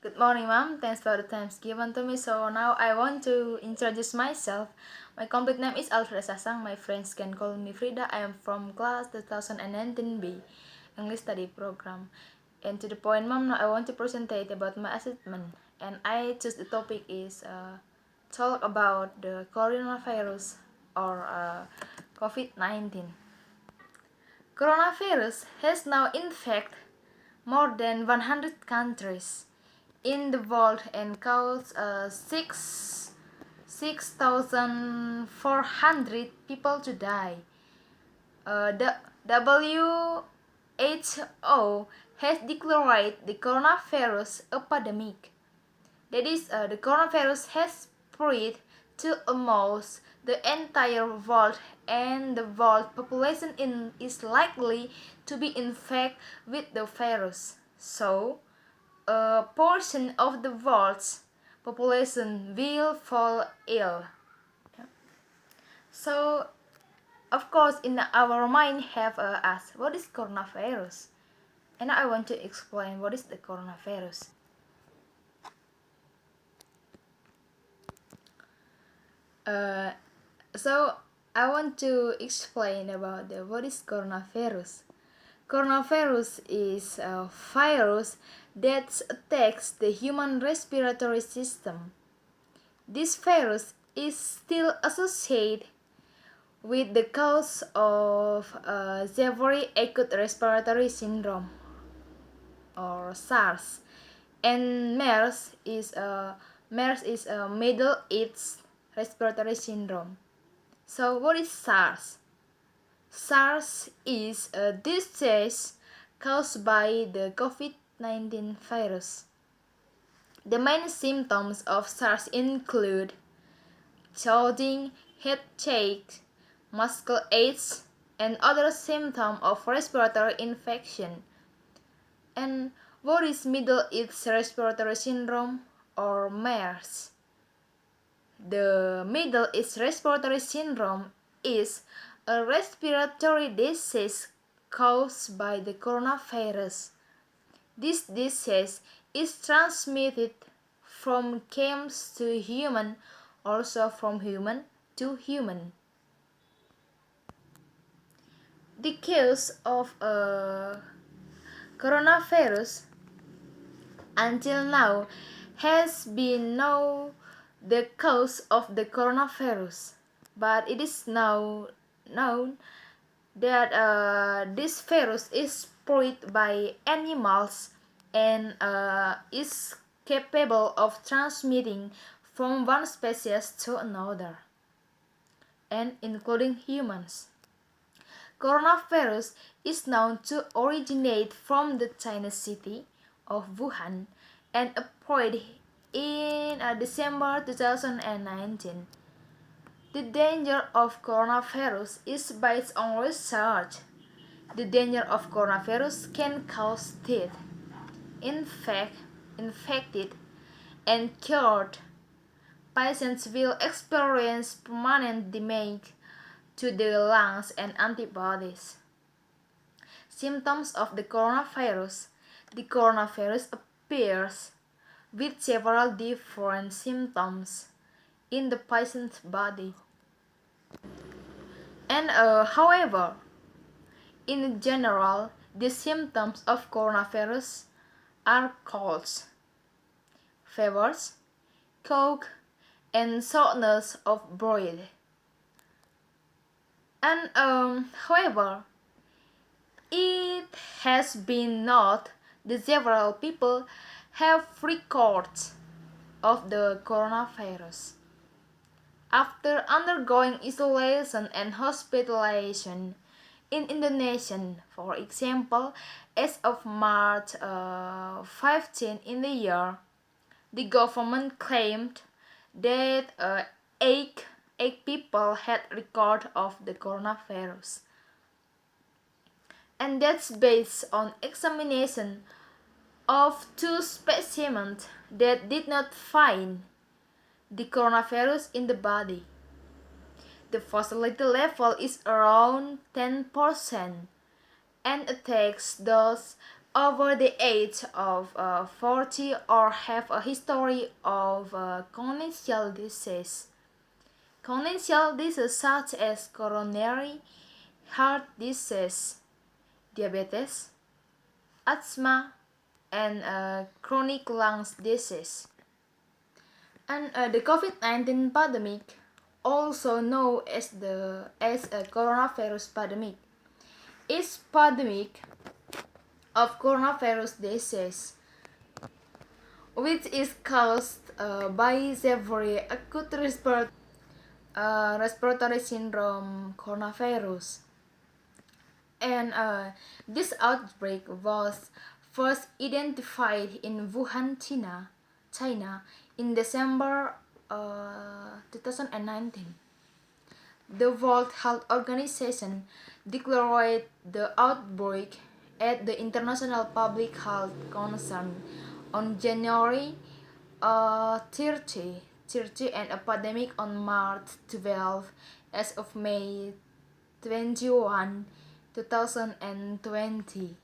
Good morning, Mom. Thanks for the time given to me. So now I want to introduce myself. My complete name is Alfreda Sasang. My friends can call me Frida. I am from class 2019B, English Study Program. And to the point, Mom, now I want to present about my assessment. And I choose the topic is talk about the coronavirus or COVID-19. Coronavirus has now infected more than 100 countries in the world and caused 6,400 people to die. The WHO has declared the coronavirus epidemic. That is, the coronavirus has spread to almost the entire world, and the world population is likely to be infected with the virus. So, a portion of the world's population will fall ill. So, of course, in our mind have asked, what is coronavirus? And I want to explain what is the coronavirus. So I want to explain about what is coronavirus. Coronavirus is a virus that attacks the human respiratory system. This virus is still associated with the cause of severe acute respiratory syndrome or SARS, and MERS is a Middle East respiratory syndrome. So what is SARS? SARS is a disease caused by the COVID-19 virus. The main symptoms of SARS include choking, headache, muscle aches, and other symptoms of respiratory infection. And what is Middle East respiratory syndrome or MERS? The Middle East respiratory syndrome is a respiratory disease caused by the coronavirus. This disease is transmitted from camels to human, also from human to human. The cause of coronavirus until now has been known the cause of the coronavirus, but it is now known that this virus is spread by animals and is capable of transmitting from one species to another, and including humans. Coronavirus is known to originate from the Chinese city of Wuhan and appeared in December 2019. The danger of coronavirus is based on research. The danger of coronavirus can cause death. Infected and cured patients will experience permanent damage to the lungs and antibodies. Symptoms of the coronavirus. The coronavirus appears with several different symptoms in the patient's body. And however, in general, the symptoms of coronavirus are colds, fevers, cough, and shortness of breath. And however, it has been noted that several people have records of the coronavirus. After undergoing isolation and hospitalization in Indonesia, for example, as of March 15 in the year, the government claimed that eight people had record of the coronavirus. And that's based on examination of 2 specimens that did not find the coronavirus in the body. The facility level is around 10% and attacks those over the age of 40 or have a history of congenital disease. Congenital diseases such as coronary heart disease, diabetes, asthma, and chronic lung disease. And the COVID-19 pandemic, also known as a coronavirus pandemic, is pandemic of coronavirus disease, which is caused by severe acute respiratory syndrome coronavirus. And this outbreak was first identified in Wuhan, China in December 2019. The World Health Organization declared the outbreak as the international public health concern on January 30 and a pandemic on March 12 as of May 21, 2020.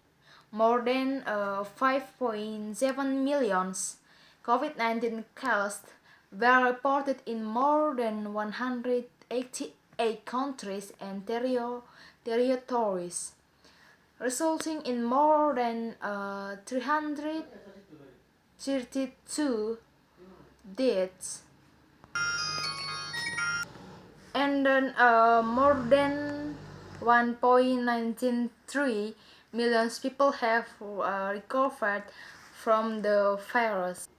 More than 5.7 million COVID-19 cases were reported in more than 188 countries and territories, resulting in more than 332 deaths, and then more than 1.193 million people have recovered from the virus.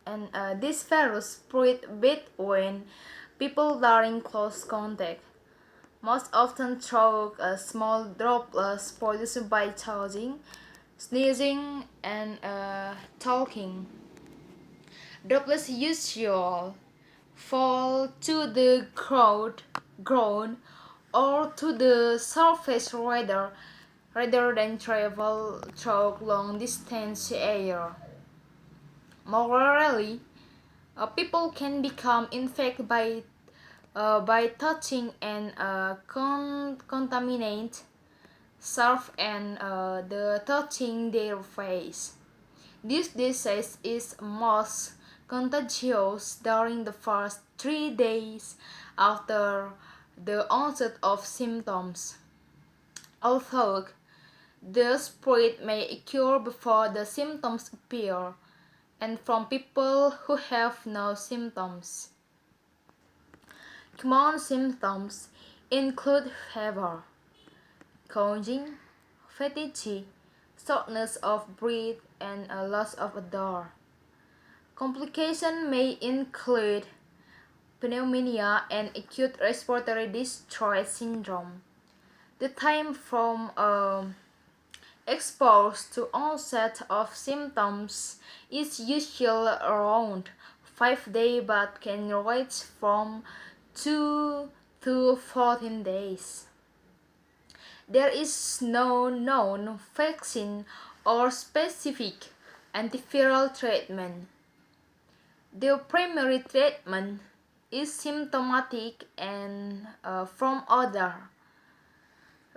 And this virus spread between people during close contact, most often through small droplets produced by touching, sneezing, and talking. Droplets usually fall to the ground or to the surface rather than travel through long distance air. More rarely, people can become infected by touching and contaminate surf and the touching their face. This disease is most contagious during the first 3 days after the onset of symptoms, although the spread may occur before the symptoms appear and from people who have no symptoms. Common symptoms include fever, coughing, fatigue, shortness of breath, and a loss of odor. Complications may include pneumonia and acute respiratory distress syndrome. The time from exposure to onset of symptoms is usually around 5 days but can range from 2 to 14 days. There is no known vaccine or specific antiviral treatment. The primary treatment is symptomatic and from odor,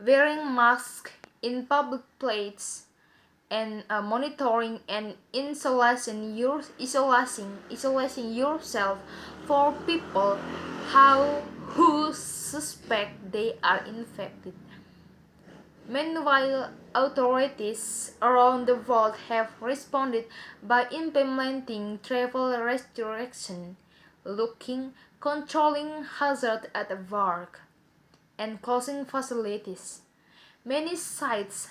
wearing masks in public places, and monitoring and isolating yourself for people who suspect they are infected. Meanwhile, authorities around the world have responded by implementing travel restrictions, controlling hazards at work, and closing facilities. Many sites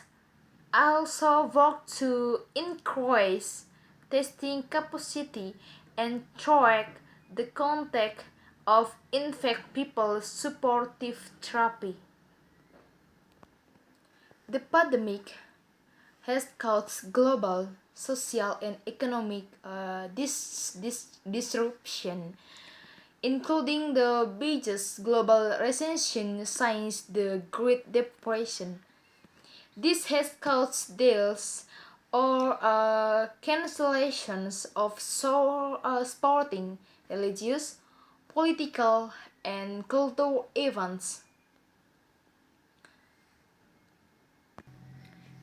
also work to increase testing capacity and track the contact of infected people. Supportive therapy. The pandemic has caused global social and economic disruption, including the biggest global recession since the Great Depression. This has caused deals or cancellations of sporting, religious, political, and cultural events.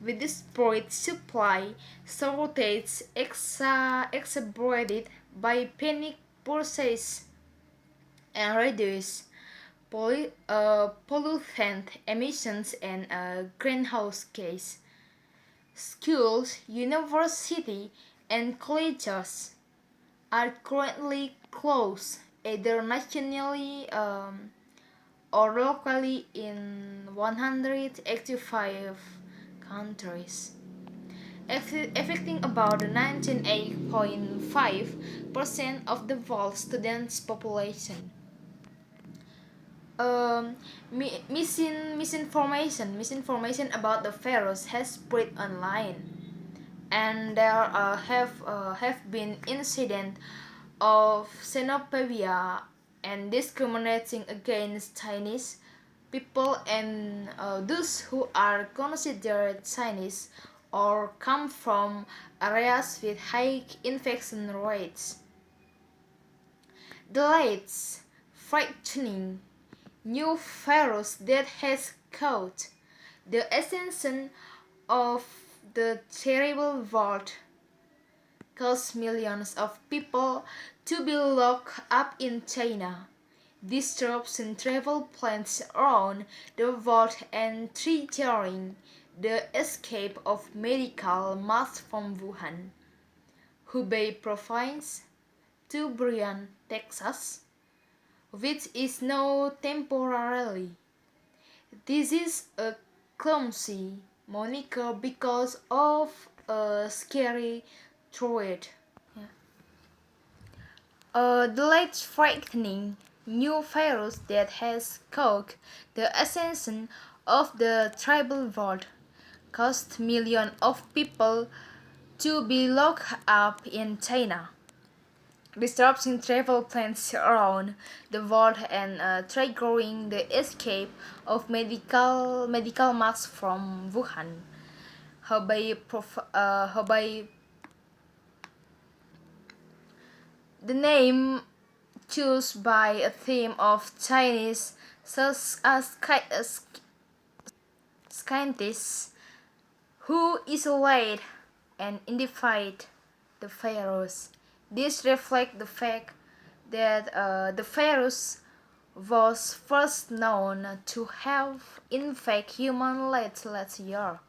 with the spirit supply shortage exacerbated by panic purchase and reduce pollutant emissions and greenhouse gas. Schools, universities, and colleges are currently closed either nationally or locally in 185 countries, affecting about 98.5% of the world's students' population. Um, misinformation about the virus has spread online, and there have been incidents of xenophobia and discriminating against Chinese people and those who are considered Chinese or come from areas with high infection rates. The latest frightening new virus that has caused the ascension of the terrible world caused millions of people to be locked up in China, disrupting travel plans around the world and triggering the escape of medical masks from Wuhan, Hubei province, to Bryan, Texas, which is now temporarily. This is a clumsy moniker because of a scary threat. Yeah. The late frightening new virus that has caused the ascension of the tribal world caused millions of people to be locked up in China, disrupting travel plans around the world and triggering the escape of medical masks from Wuhan. Hubei, the name choose by a theme of Chinese such as scientists who isolate and identified the virus. This reflects the fact that the virus was first known to have infected humans last year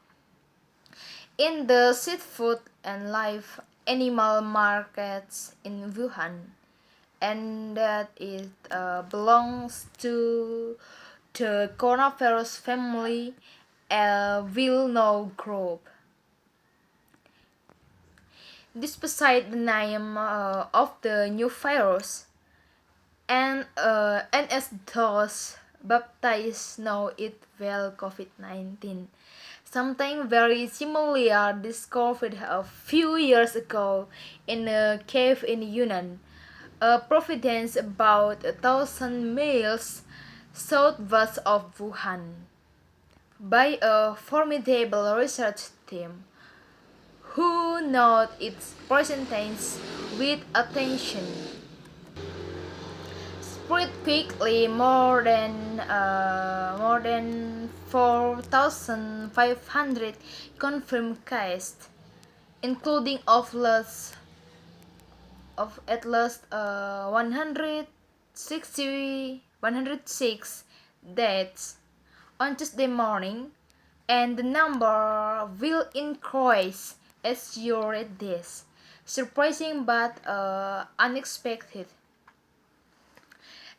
in the seafood and live animal markets in Wuhan, and that it belongs to the coronavirus family, a well-known group. Despite the name of the new virus, and as those baptized know it well, COVID-19. Something very similar discovered a few years ago in a cave in Yunnan, a province about 1,000 miles southwest of Wuhan, by a formidable research team who note its percentage with attention. Spread quickly more than 4,500 confirmed cases, including of at least 106 deaths on Tuesday morning, and the number will increase as you read this. Surprising but unexpected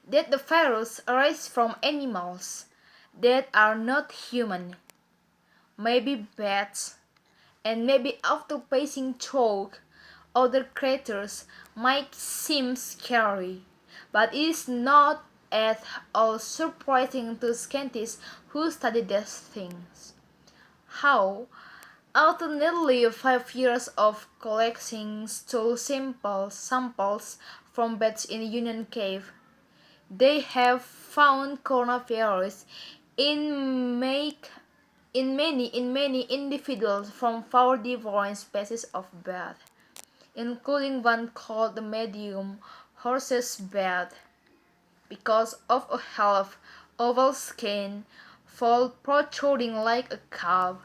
that the virus arises from animals that are not human, maybe bats, and maybe after passing through other creatures might seem scary, but it is not at all surprising to scientists who study these things. How, after nearly 5 years of collecting stool samples from bats in Union Cave, they have found coronavirus in make in many individuals from 4 different species of bat, including one called the medium horse's bat, because of a half oval skin fold protruding like a calf,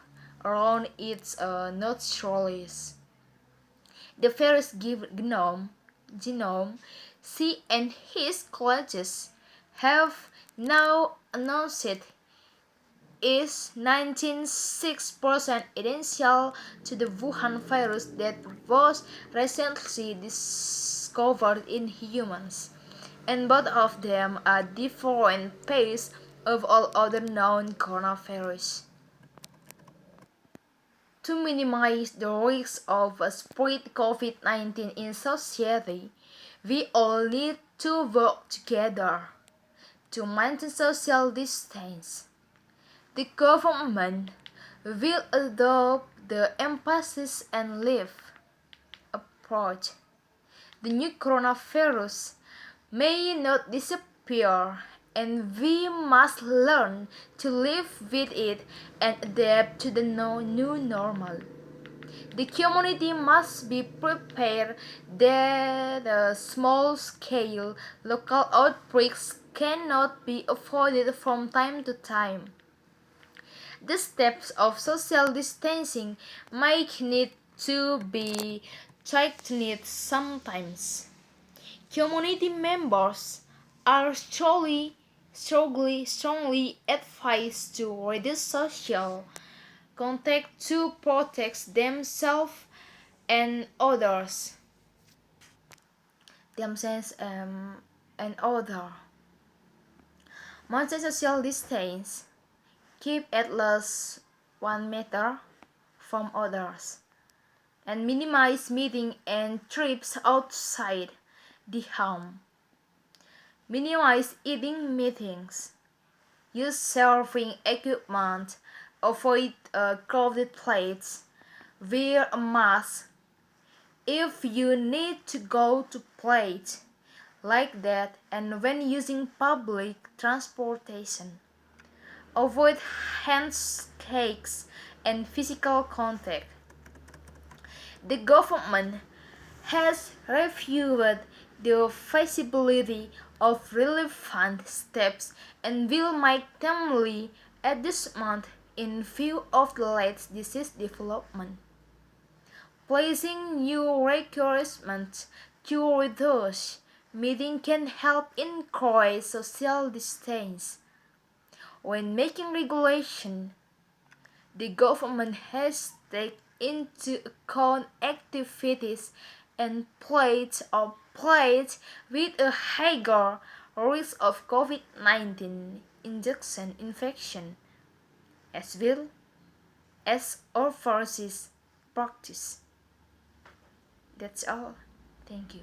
around its nostrils. The virus genome, she and his colleagues have now announced is 96% identical to the Wuhan virus that was recently discovered in humans, and both of them are different pairs of all other known coronavirus. To minimize the risk of spread COVID-19 in society, we all need to work together to maintain social distance. The government will adopt the emphasis and live approach. The new coronavirus may not disappear, and we must learn to live with it and adapt to the new normal. The community must be prepared that small-scale local outbreaks cannot be avoided from time to time. The steps of social distancing might need to be tightened sometimes. Community members are strongly advised to reduce social contact to protect themselves and others. Themselves and others. Maintain social distance. Keep at least 1 meter from others, and minimize meeting and trips outside the home. Minimize eating meetings. Use serving equipment. Avoid crowded plates. Wear a mask if you need to go to plates like that, and when using public transportation. Avoid handshakes and physical contact. The government has reviewed the feasibility of relevant steps and will make timely adjustment in view of the latest disease development. Placing new requirements to reduce meeting can help encourage social distance. When making regulation, the government has taken into account activities and places with a higher risk of COVID-19 injection infection, as well as overseas practice. That's all. Thank you.